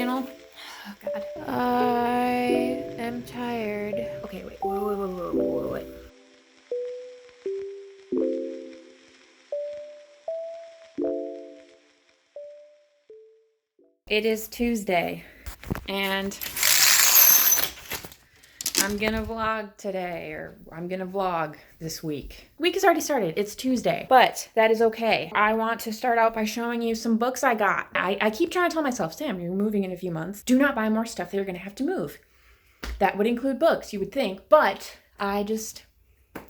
channel? Oh, God. I am tired. Okay, wait. It is Tuesday, and I'm gonna vlog today, or I'm gonna vlog this week. Week has already started, it's Tuesday, but that is okay. I want to start out by showing you some books I got. I keep trying to tell myself, Sam, you're moving in a few months. Do not buy more stuff that you're gonna have to move. That would include books, you would think, but I just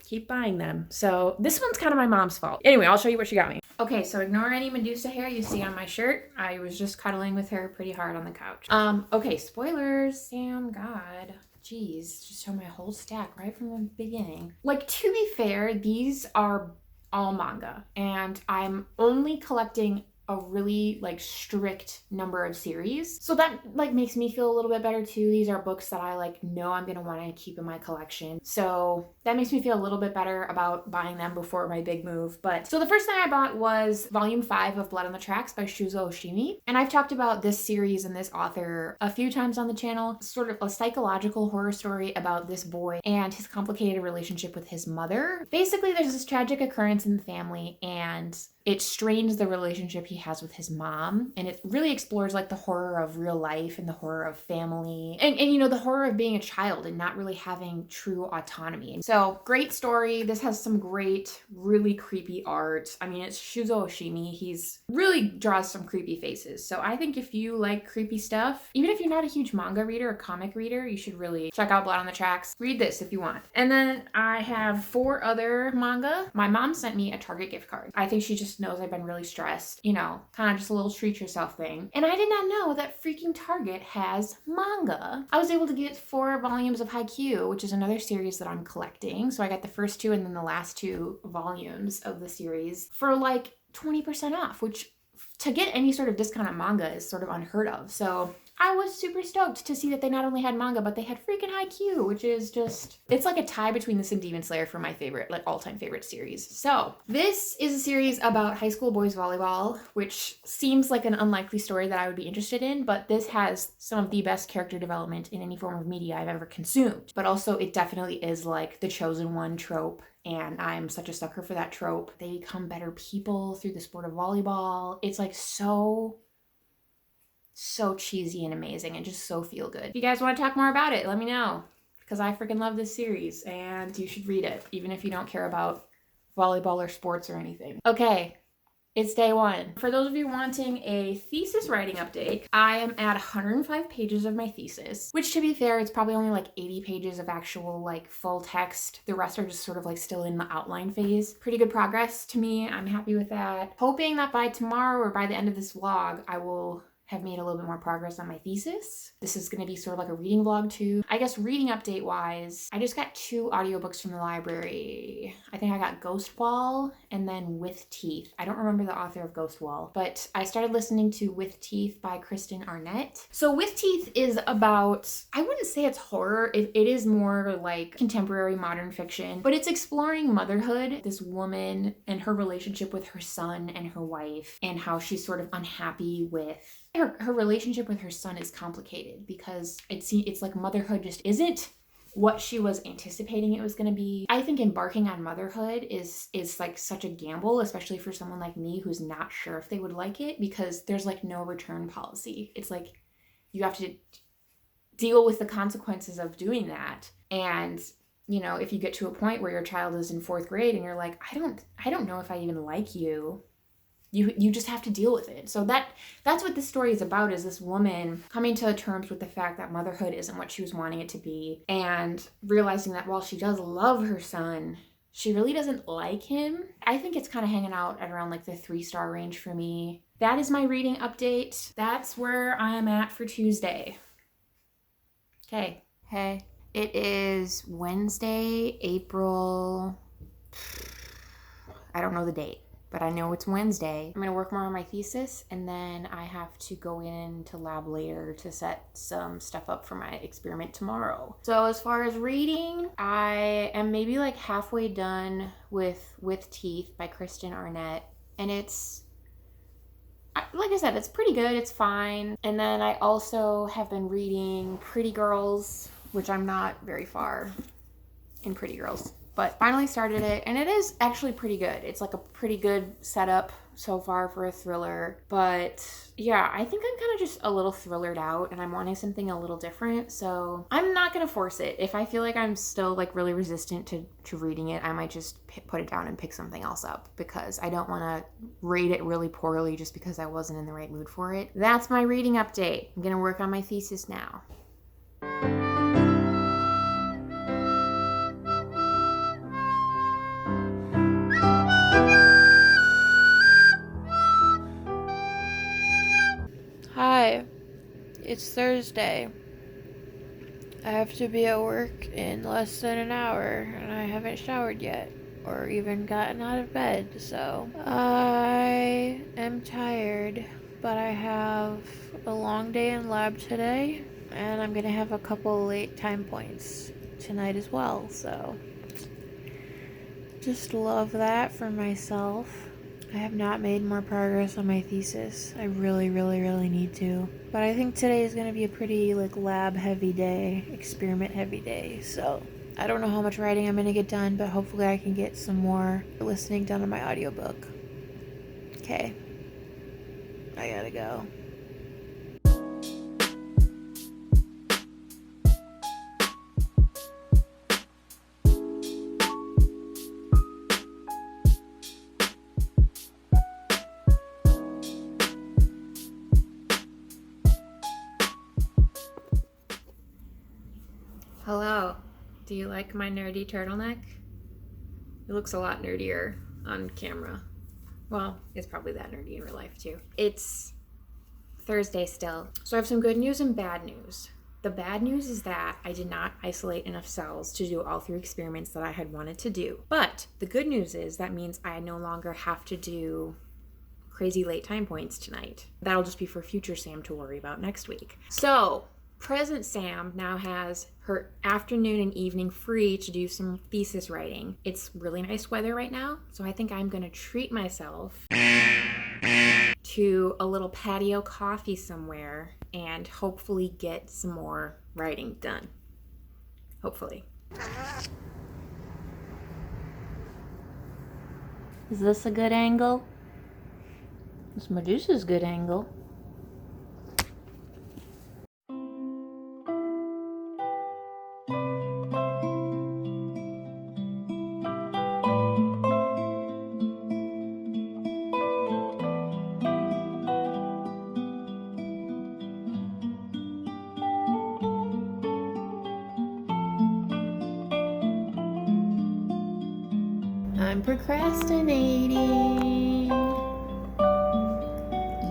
keep buying them. So this one's kind of my mom's fault. Anyway, I'll show you what she got me. Okay, so ignore any Medusa hair you see on my shirt. I was just cuddling with her pretty hard on the couch. Okay, spoilers, Sam, God. Jeez, just show my whole stack right from the beginning. Like, to be fair, these are all manga, and I'm only collecting a really like strict number of series. So that like makes me feel a little bit better too. These are books that I like know I'm gonna want to keep in my collection. So that makes me feel a little bit better about buying them before my big move. But so the first thing I bought was volume 5 of Blood on the Tracks by Shuzo Oshimi. And I've talked about this series and this author a few times on the channel. Sort of a psychological horror story about this boy and his complicated relationship with his mother. Basically, there's this tragic occurrence in the family and it strains the relationship he has with his mom, and it really explores like the horror of real life and the horror of family and you know, the horror of being a child and not really having true autonomy. So great story. This has some great, really creepy art. I mean, it's Shuzo Oshimi. He's really draws some creepy faces. So I think if you like creepy stuff, even if you're not a huge manga reader or comic reader, you should really check out Blood on the Tracks. Read this if you want. And then I have 4 other manga. My mom sent me a Target gift card. I think she just knows I've been really stressed, you know, kind of just a little treat yourself thing. And I did not know that freaking Target has manga. I was able to get 4 volumes of Haikyuu, which is another series that I'm collecting. So I got the first 2 and then the last 2 volumes of the series for like 20% off, which to get any sort of discount on manga is sort of unheard of. So I was super stoked to see that they not only had manga, but they had freaking Haikyuu, which is just, it's like a tie between this and Demon Slayer for my favorite, like all-time favorite series. So this is a series about high school boys volleyball, which seems like an unlikely story that I would be interested in, but this has some of the best character development in any form of media I've ever consumed. But also it definitely is like the chosen one trope. And I'm such a sucker for that trope. They become better people through the sport of volleyball. It's like so cheesy and amazing and just so feel good. If you guys want to talk more about it, let me know, because I freaking love this series and you should read it, even if you don't care about volleyball or sports or anything. Okay, it's day 1. For those of you wanting a thesis writing update, I am at 105 pages of my thesis, which to be fair, it's probably only like 80 pages of actual like full text. The rest are just sort of like still in the outline phase. Pretty good progress to me. I'm happy with that. Hoping that by tomorrow or by the end of this vlog, I will have made a little bit more progress on my thesis. This is gonna be sort of like a reading vlog too. I guess reading update wise, I just got 2 audiobooks from the library. I think I got Ghost Wall and then With Teeth. I don't remember the author of Ghost Wall, but I started listening to With Teeth by Kristen Arnett. So With Teeth is about, I wouldn't say it's horror, it is more like contemporary modern fiction, but it's exploring motherhood, this woman and her relationship with her son and her wife, and how she's sort of unhappy with her relationship with her son is complicated because it's like motherhood just isn't what she was anticipating it was going to be. I think embarking on motherhood is like such a gamble, especially for someone like me who's not sure if they would like it, because there's like no return policy. It's like you have to deal with the consequences of doing that. And you know, if you get to a point where your child is in 4th grade and you're like, I don't know if I even like you. You just have to deal with it. So that's what this story is about, is this woman coming to terms with the fact that motherhood isn't what she was wanting it to be, and realizing that while she does love her son, she really doesn't like him. I think it's kind of hanging out at around like the 3-star range for me. That is my reading update. That's where I'm at for Tuesday. Okay. Hey. It is Wednesday, April, I don't know the date, but I know it's Wednesday. I'm gonna work more on my thesis, and then I have to go into lab later to set some stuff up for my experiment tomorrow. So as far as reading, I am maybe like halfway done with Teeth by Kristen Arnett, and it's like I said, it's pretty good. It's fine. And then I also have been reading Pretty Girls, which I'm not very far in Pretty Girls, but finally started it, and it is actually pretty good. It's like a pretty good setup so far for a thriller, but yeah, I think I'm kind of just a little thrillered out, and I'm wanting something a little different, so I'm not gonna force it. If I feel like I'm still like really resistant to reading it, I might just put it down and pick something else up, because I don't want to rate it really poorly just because I wasn't in the right mood for it. That's my reading update. I'm gonna work on my thesis now. Hi, it's Thursday. I have to be at work in less than an hour, and I haven't showered yet, or even gotten out of bed, so I am tired, but I have a long day in lab today, and I'm gonna have a couple late time points tonight as well, so just love that for myself. I have not made more progress on my thesis. I really need to. But I think today is going to be a pretty lab heavy day, experiment heavy day. So I don't know how much writing I'm going to get done, but hopefully I can get some more listening done on my audiobook. Okay. I gotta go. Hello. Do you like my nerdy turtleneck? It looks a lot nerdier on camera. Well, it's probably that nerdy in real life too. It's Thursday still. So I have some good news and bad news. The bad news is that I did not isolate enough cells to do all 3 experiments that I had wanted to do. But the good news is that means I no longer have to do crazy late time points tonight. That'll just be for future Sam to worry about next week. So present Sam now has her afternoon and evening free to do some thesis writing. It's really nice weather right now, so I think I'm gonna treat myself to a little patio coffee somewhere and hopefully get some more writing done. Hopefully. Is this a good angle? This Medusa's good angle. I'm procrastinating.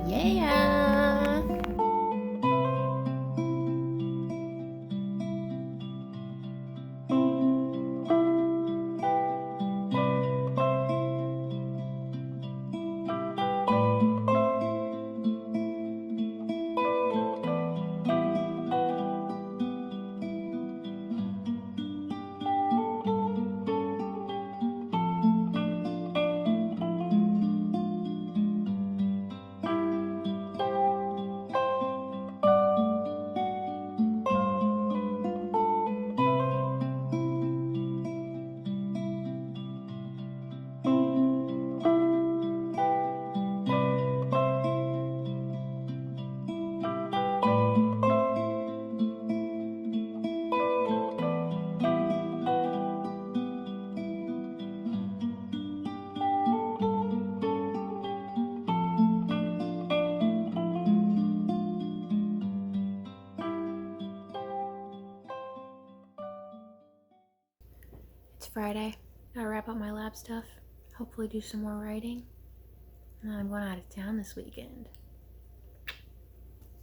Yeah. It's Friday. Gotta wrap up my lab stuff. Hopefully do some more writing. And then I'm going out of town this weekend.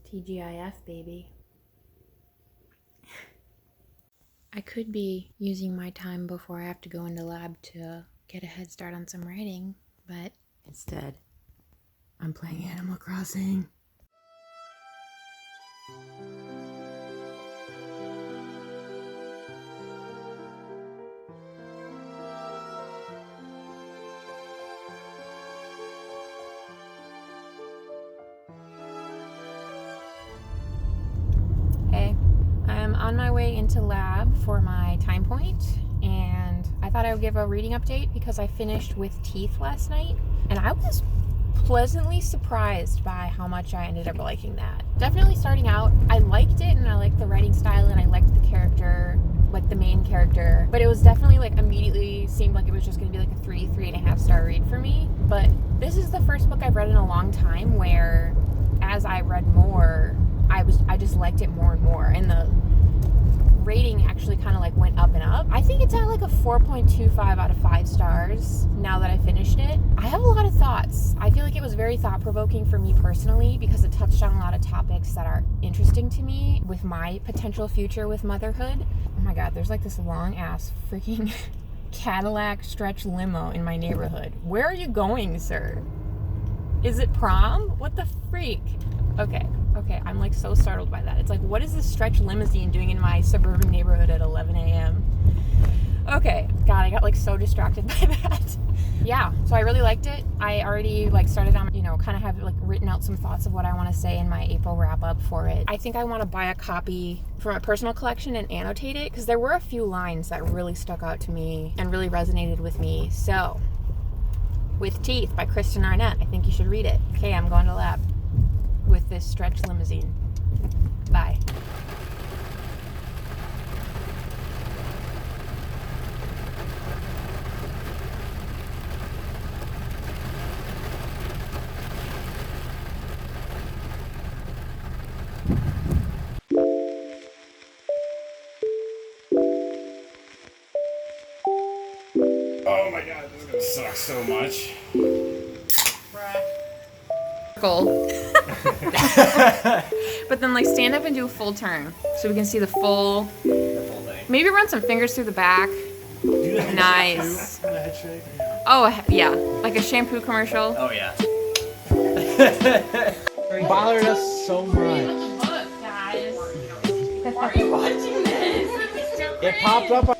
TGIF, baby. I could be using my time before I have to go into lab to get a head start on some writing, but instead, I'm playing Animal Crossing. on my way into lab for my time point, and I thought I would give a reading update because I finished with Teeth last night, and I was pleasantly surprised by how much I ended up liking that. Definitely starting out, I liked it, and I liked the writing style, and I liked the character, like the main character, but it was definitely like immediately seemed like it was just going to be like a 3.5 star read for me. But this is the first book I've read in a long time where as I read more, I just liked it more and more, and the rating actually kind of like went up and up. I think it's at like a 4.25 out of 5 stars now that I finished it. I have a lot of thoughts. I feel like it was very thought-provoking for me personally because it touched on a lot of topics that are interesting to me with my potential future with motherhood. Oh my god, there's like this long ass freaking Cadillac stretch limo in my neighborhood. Where are you going, sir? Is it prom? What the freak? Okay, I'm like so startled by that. It's like, what is this stretch limousine doing in my suburban neighborhood at 11 a.m.? Okay, God, I got like so distracted by that. Yeah, so I really liked it. I already like started on, kind of have like written out some thoughts of what I want to say in my April wrap up for it. I think I want to buy a copy for my personal collection and annotate it because there were a few lines that really stuck out to me and really resonated with me. So, with Teeth by Kristen Arnett, I think you should read it. Okay, I'm going to lab with this stretch limousine. Bye. Oh my god, this is gonna suck so much. But then like stand up and do a full turn so we can see the full thing. Maybe run some fingers through the back. Do the Nice. head shake? Yeah. Oh yeah, like a shampoo commercial. Oh yeah. Bothered us so much. Look, guys. It popped up